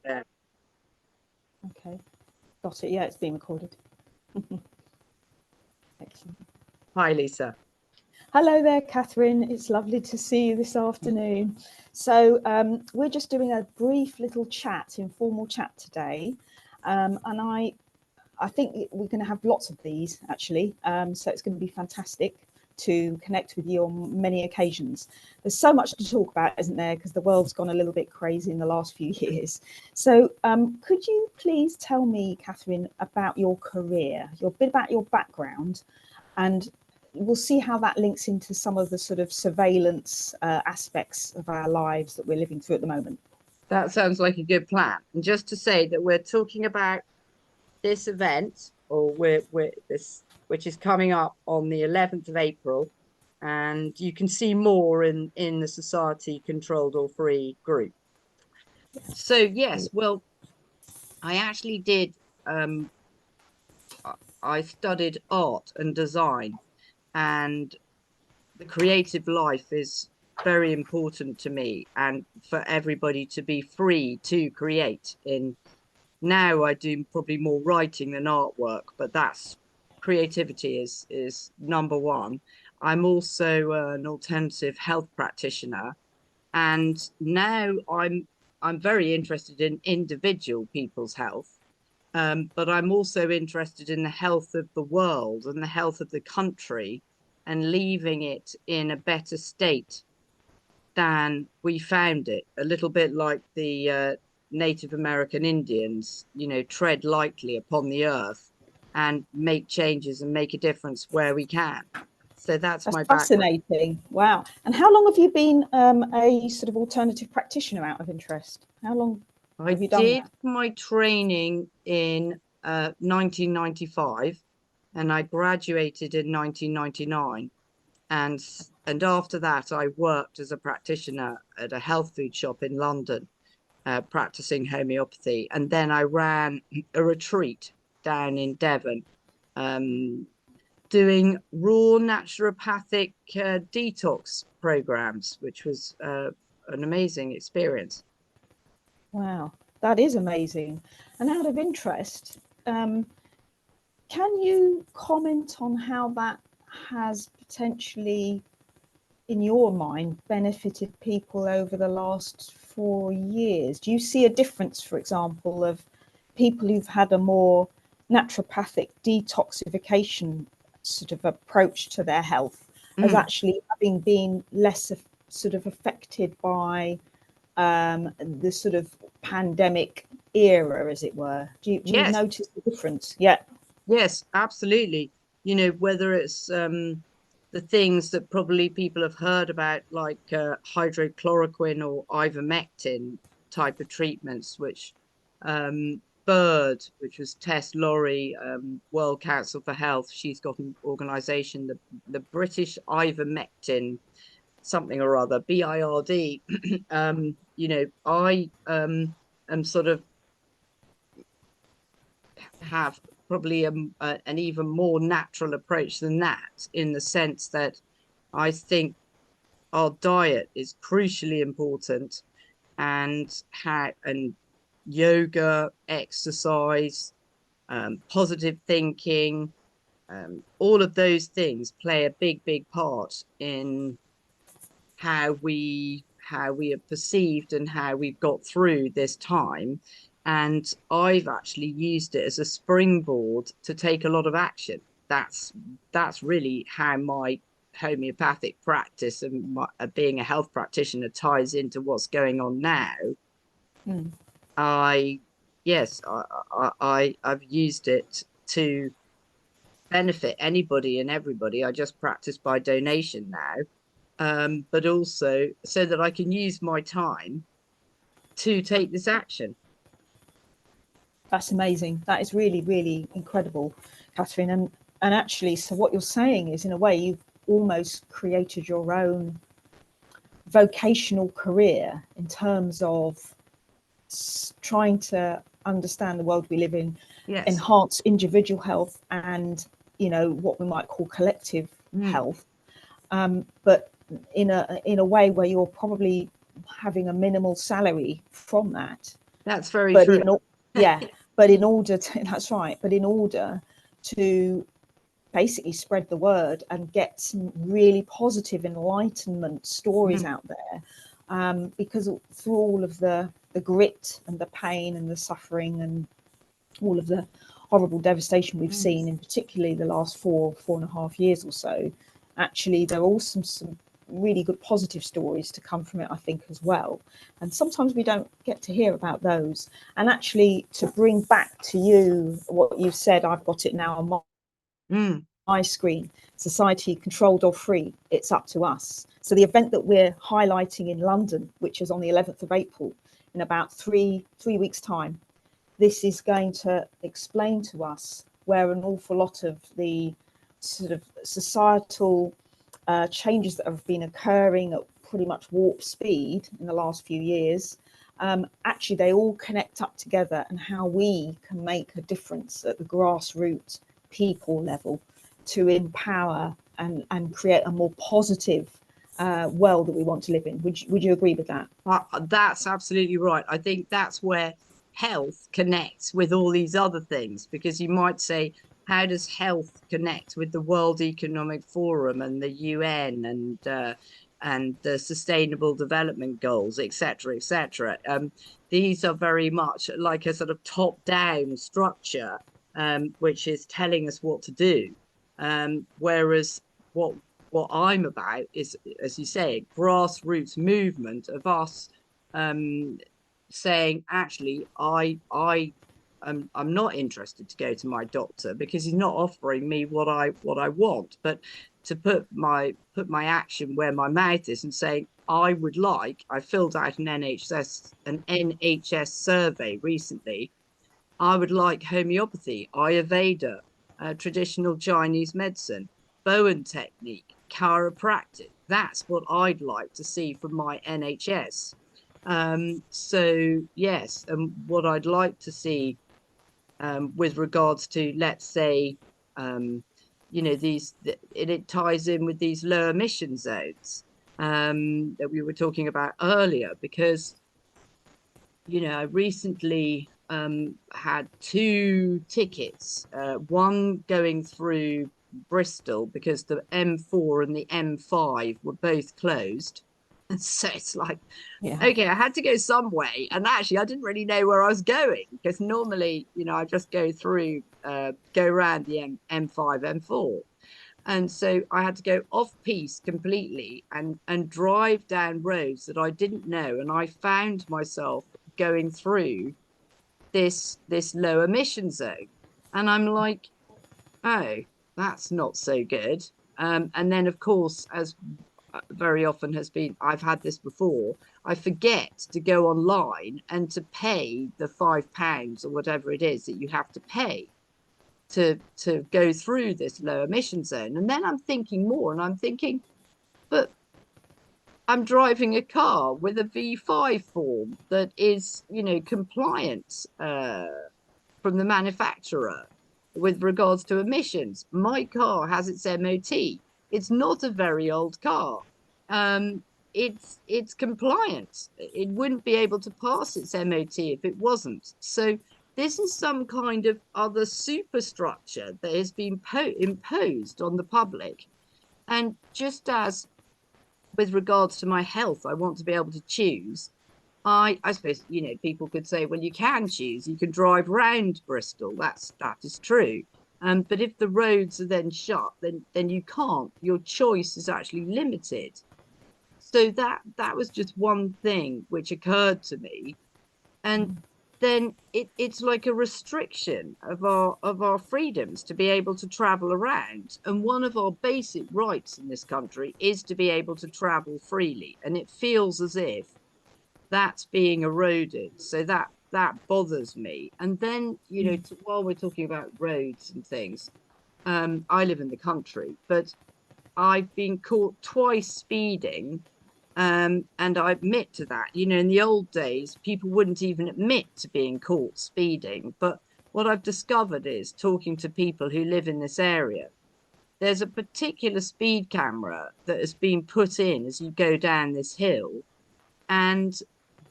Yeah. Okay, got it. Yeah, it's being recorded. Excellent. Hi, Lisa. Hello there, Catherine. It's lovely to see you this afternoon. So we're just doing a brief little chat, informal chat today. And I think we're going to have lots of these, actually. So it's going to be fantastic to connect with you on many occasions. There's so much to talk about, isn't there? Because the world's gone a little bit crazy in the last few years. So could you please tell me, Catherine, about your career, a bit about your background, and we'll see how that links into some of the sort of surveillance aspects of our lives that we're living through at the moment. That sounds like a good plan. And just to say that we're talking about this event, or we're this, which is coming up on the 11th of April, and you can see more in the Society Controlled or Free group. So yes, well, I actually did. Um, I studied art and design, and the creative life is very important to me, and for everybody to be free to create. In now, I do probably more writing than artwork, but that's creativity is number one. I'm also an alternative health practitioner, and now I'm very interested in individual people's health. But I'm also interested in the health of the world and the health of the country, and leaving it in a better state than we found it. A little bit like the Native American Indians, tread lightly upon the earth and make changes and make a difference where we can. So that's That's my background. fascinating. Wow. And how long have you been a sort of alternative practitioner out of interest? How long I have you done did that? my training in 1995, and I graduated in 1999. And after that, I worked as a practitioner at a health food shop in London, practicing homeopathy. And then I ran a retreat down in Devon, um, doing raw naturopathic detox programs, which was an amazing experience. Wow, that is amazing. And out of interest, can you comment on how that has potentially, in your mind, benefited people over the last 4 years? Do you see a difference, for example, of people who've had a more naturopathic detoxification sort of approach to their health as Mm, actually having been less sort of affected by the sort of pandemic era, as it were? Do you yes, notice the difference? Yeah. yes, absolutely. Whether it's the things that probably people have heard about, like hydrochloroquine or ivermectin type of treatments, which Bird, which was Tess Laurie, World Council for Health, she's got an organization, the British Ivermectin, something or other, BIRD. I am sort of have probably an even more natural approach than that, in the sense that I think our diet is crucially important, and yoga, exercise, positive thinking, all of those things play a big part in how we are perceived and how we've got through this time. And I've actually used it as a springboard to take a lot of action. That's really how my homeopathic practice and being a health practitioner ties into what's going on now. Mm. I yes, I've used it to benefit anybody and everybody. I just practice by donation now, but also so that I can use my time to take this action. That's amazing. That is really, really incredible, Catherine. And actually, so what you're saying is, in a way, you've almost created your own vocational career in terms of trying to understand the world we live in, Yes. enhance individual health, and what we might call collective Mm. health, but in a way where you're probably having a minimal salary from that. That's very But true. yeah, but in order to, that's right, but in order to basically spread the word and get some really positive enlightenment stories out there, because through all of the grit and the pain and the suffering and all of the horrible devastation we've seen in particularly the last 4.5 years or so, actually there are also some really good positive stories to come from it, I think, as well. And sometimes we don't get to hear about those. And actually, to bring back to you what you've said, I've got it now on my screen: society controlled or free, it's up to us. So the event that we're highlighting in London, which is on the 11th of April, in about three weeks' time, this is going to explain to us where an awful lot of the sort of societal changes that have been occurring at pretty much warp speed in the last few years, actually they all connect up together, and how we can make a difference at the grassroots people level to empower and create a more positive world that we want to live in. Would you agree with that? That's absolutely right. I think that's where health connects with all these other things, because you might say, how does health connect with the World Economic Forum and the UN and the Sustainable Development Goals, etc., etc. These are very much like a sort of top-down structure, which is telling us what to do. Whereas what I'm about is, as you say, grassroots movement of us saying, actually, I'm not interested to go to my doctor because he's not offering me what I want, but to put my action where my mouth is and saying, I filled out an NHS survey recently. I would like homeopathy, Ayurveda, traditional Chinese medicine, Bowen technique, chiropractic. That's what I'd like to see from my NHS. So yes, and what I'd like to see with regards to, let's say, it ties in with these low emission zones that we were talking about earlier, because I recently had two tickets, one going through Bristol because the M4 and the M5 were both closed. And so it's like, Yeah. okay, I had to go some way. And actually, I didn't really know where I was going, because normally, I just go through, go around the M5, M4. And so I had to go off piste completely and drive down roads that I didn't know. And I found myself going through this low emission zone. And I'm like, oh, that's not so good. And then, of course, as very often has been, I've had this before, I forget to go online and to pay the £5 or whatever it is that you have to pay to go through this low emission zone. And then I'm thinking more, and I'm thinking, but I'm driving a car with a V5 form that is, compliant from the manufacturer with regards to emissions. My car has its MOT. It's not a very old car. Um, it's compliant. It wouldn't be able to pass its MOT if it wasn't. So this is some kind of other superstructure that has been imposed on the public. And just as with regards to my health, I want to be able to choose. I suppose, people could say, well, you can choose, you can drive round Bristol. That is true. But if the roads are then shut, then you can't. Your choice is actually limited. So that was just one thing which occurred to me. And then it's like a restriction of our freedoms to be able to travel around. And one of our basic rights in this country is to be able to travel freely. And it feels as if that's being eroded. So that bothers me. And then, while we're talking about roads and things, I live in the country, but I've been caught twice speeding. And I admit to that. In the old days, people wouldn't even admit to being caught speeding. But what I've discovered is, talking to people who live in this area, there's a particular speed camera that has been put in as you go down this hill. And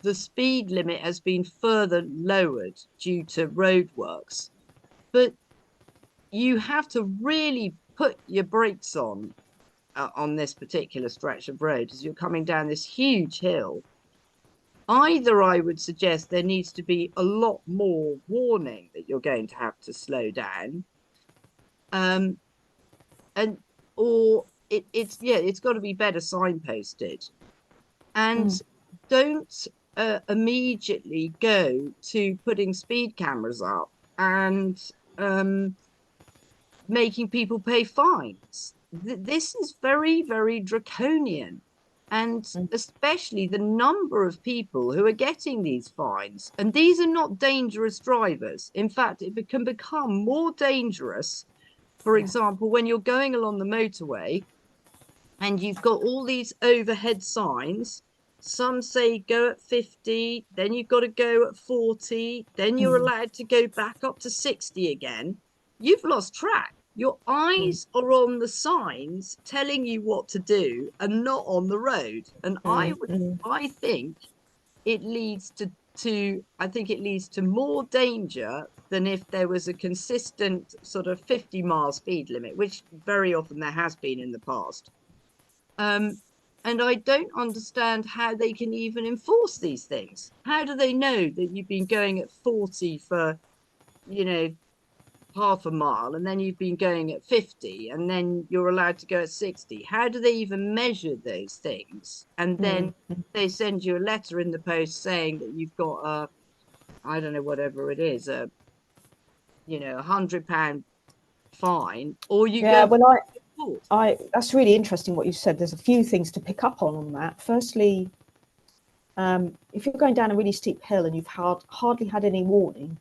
the speed limit has been further lowered due to roadworks, but you have to really put your brakes on this particular stretch of road as you're coming down this huge hill. Either I would suggest there needs to be a lot more warning that you're going to have to slow down, um, and or it's got to be better signposted, and Mm. don't immediately go to putting speed cameras up and making people pay fines. This is very, very draconian. And Mm. especially the number of people who are getting these fines. And these are not dangerous drivers. In fact, it can become more dangerous, for Yeah. example, when you're going along the motorway and you've got all these overhead signs. Some say go at 50, then you've got to go at 40, then you're Mm. allowed to go back up to 60 again. You've lost track. Your Mm. eyes are on the signs telling you what to do and not on the road. And Mm. Mm. I think it leads to more danger than if there was a consistent sort of 50-mile speed limit, which very often there has been in the past. Um, and I don't understand how they can even enforce these things. How do they know that you've been going at 40 for, you know, half a mile, and then you've been going at 50, and then you're allowed to go at 60? How do they even measure those things? And Mm. then they send you a letter in the post saying that you've got a, I don't know, whatever it is, £100 fine, or you Yeah, go well, to court. that's really interesting what you said. There's a few things to pick up on that. Firstly, if you're going down a really steep hill and you've hardly had any warning,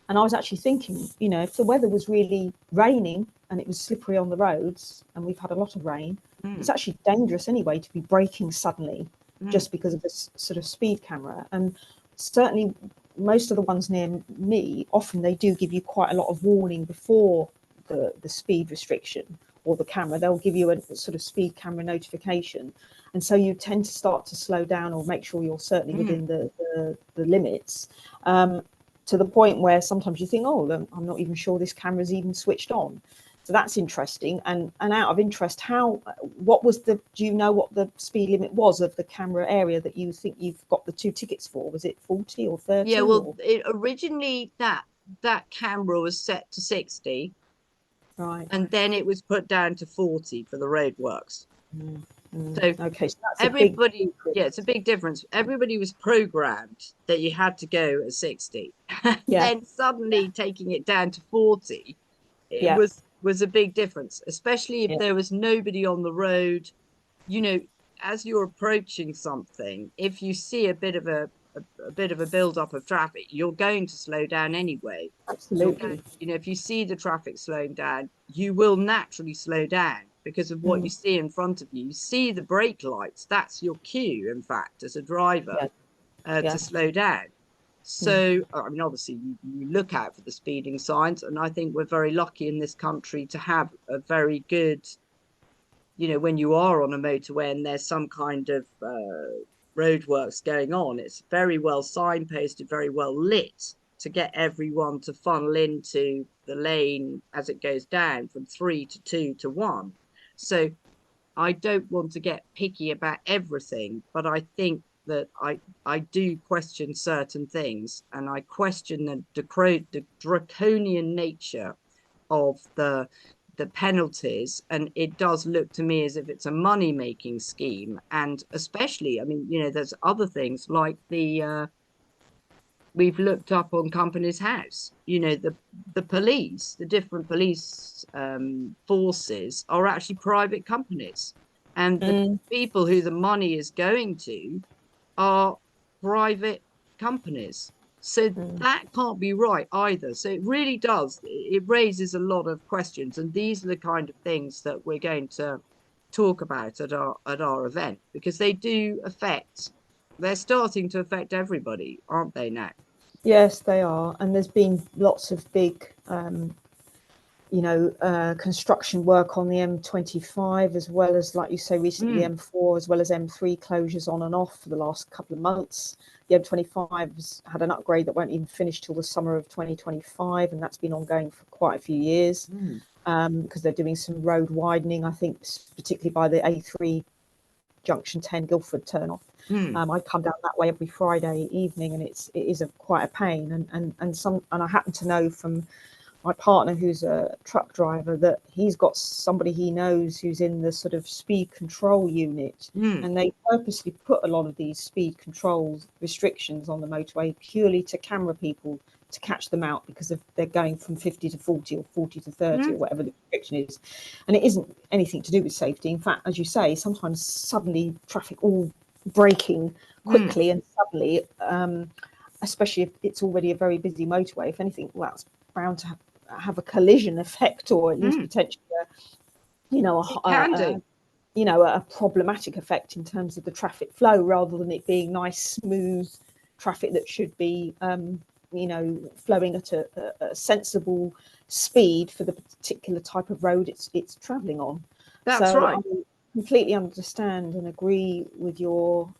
and I was actually thinking, if the weather was really raining and it was slippery on the roads, and we've had a lot of rain, it's Mm, actually dangerous anyway to be braking suddenly mm, just because of this sort of speed camera. And certainly most of the ones near me, often they do give you quite a lot of warning before the speed restriction or the camera. They'll give you a sort of speed camera notification. And so you tend to start to slow down or make sure you're certainly mm. within the limits. To the point where sometimes you think, oh, I'm not even sure this camera's even switched on. So that's interesting. And out of interest, do you know what the speed limit was of the camera area that you think you've got the 2 tickets for? Was it 40 or Yeah, 30 well, or? originally that camera was set to 60, Right. and then it was put down to 40 for the roadworks. Mm, mm. So Okay, so that's a big everybody, yeah, it's a decrease. big difference. Everybody was programmed that you had to go at 60. Yeah, Then suddenly taking it down to 40, it yeah, was a big difference, especially if yeah. there was nobody on the road. You know, as you're approaching something, if you see a bit of a build-up of traffic, you're going to slow down anyway. You're going, Absolutely. if you see the traffic slowing down, you will naturally slow down because of what you Mm, see in front of you. You see the brake lights. That's your cue, in fact, as a driver, yeah, to yeah. slow down. Mm, So, I mean, obviously, you look out for the speeding signs, and I think we're very lucky in this country to have a very good, when you are on a motorway and there's some kind of roadworks going on, it's very well signposted, very well lit to get everyone to funnel into the lane as it goes down from 3 to 2 to 1. So I don't want to get picky about everything, but I think that I do question certain things, and I question the draconian nature of the penalties, and it does look to me as if it's a money making scheme. And especially, I mean, there's other things like the we've looked up on Companies House. The police, the different police forces are actually private companies, and the mm, people who the money is going to are private companies. So mm. that can't be right either. So it really does. It raises a lot of questions, and these are the kind of things that we're going to talk about at our event, because they do affect. They're starting to affect everybody, aren't they now? Yes, they are. And there's been lots of big construction work on the M25, as well as, like you say, recently the M4, as well as M3 closures on and off for the last couple of months. The M25 has had an upgrade that won't even finish till the summer of 2025, and that's been ongoing for quite a few years, because they're doing some road widening, I think, particularly by the A3 junction 10 Guildford turnoff. I come down that way every Friday evening, and it is quite a pain. And I happen to know from my partner, who's a truck driver, that he's got somebody he knows who's in the sort of speed control unit, and they purposely put a lot of these speed control restrictions on the motorway purely to camera people, to catch them out, because they're going from 50 to 40 or 40 to 30 or whatever the restriction is. And it isn't anything to do with safety. In fact, as you say, sometimes suddenly traffic all braking quickly and suddenly, especially if it's already a very busy motorway, if anything, well, it's bound to have a collision effect, or at least potentially a problematic effect in terms of the traffic flow, rather than it being nice, smooth traffic that should be flowing at a sensible speed for the particular type of road it's traveling on. That's right. I completely understand and agree with your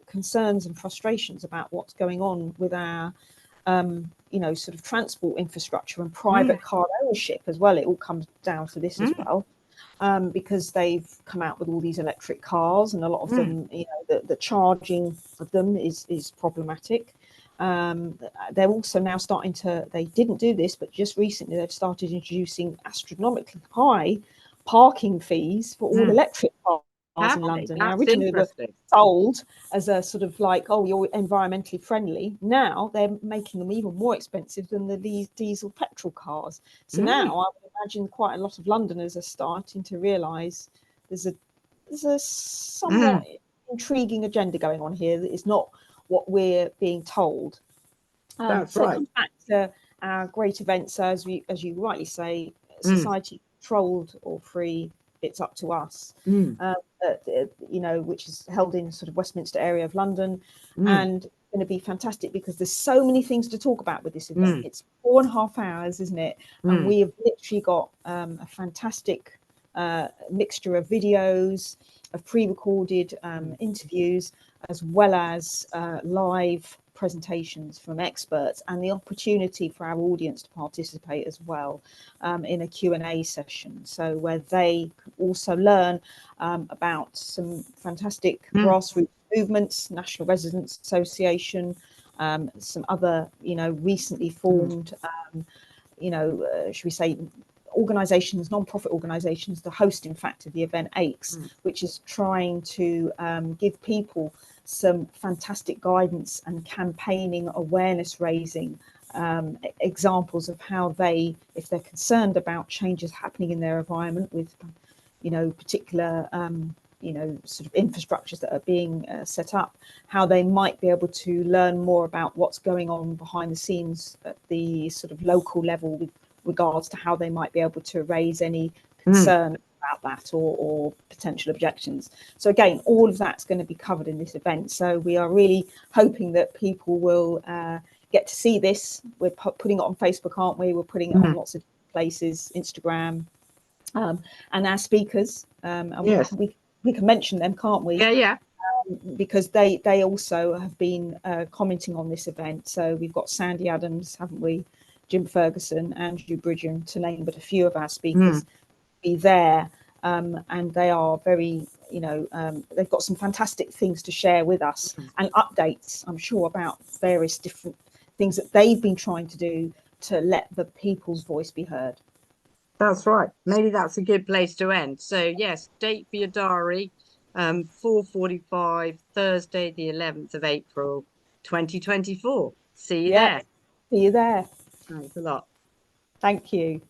concerns and frustrations about what's going on with our sort of transport infrastructure and private car ownership as well. It all comes down to this as well, because they've come out with all these electric cars, and a lot of them, the charging of them is problematic. They're also now starting to, they didn't do this, but just recently they've started introducing astronomically high parking fees for all electric cars in London. Now, originally they were sold as a sort of like, oh, you're environmentally friendly. Now they're making them even more expensive than the diesel petrol cars. So now I would imagine quite a lot of Londoners are starting to realise there's a somewhat intriguing agenda going on here that is not what we're being told. That's so right. It comes back to our great events, as you rightly say, society controlled or free, it's up to us, which is held in sort of Westminster area of London, and going to be fantastic because there's so many things to talk about with this event. It's 4.5 hours, isn't it? And we have literally got a fantastic mixture of videos, of pre-recorded interviews, as well as live presentations from experts, and the opportunity for our audience to participate as well in a Q&A session, so where they can also learn about some fantastic grassroots movements, National Residents Association, some other recently formed should we say organizations, non-profit organizations. The host, in fact, of the event, AIX, which is trying to give people some fantastic guidance and campaigning, awareness raising, examples of how they, if they're concerned about changes happening in their environment with particular sort of infrastructures that are being set up, how they might be able to learn more about what's going on behind the scenes at the sort of local level with regards to how they might be able to raise any concern about that or potential objections. So again, all of that's going to be covered in this event. So we are really hoping that people will get to see this. We're putting it on Facebook, aren't we? We're putting it on lots of places, Instagram, and our speakers. Yes. We can mention them, can't we? Yeah. Because they also have been commenting on this event. So we've got Sandy Adams, haven't we? Jim Ferguson, Andrew Bridgen, to name but a few of our speakers, be there. And they are very, they've got some fantastic things to share with us and updates, I'm sure, about various different things that they've been trying to do to let the people's voice be heard. That's right. Maybe that's a good place to end. So yes, date for your diary, 4:45, Thursday, the 11th of April, 2024. See you there. See you there. Thanks a lot. Thank you.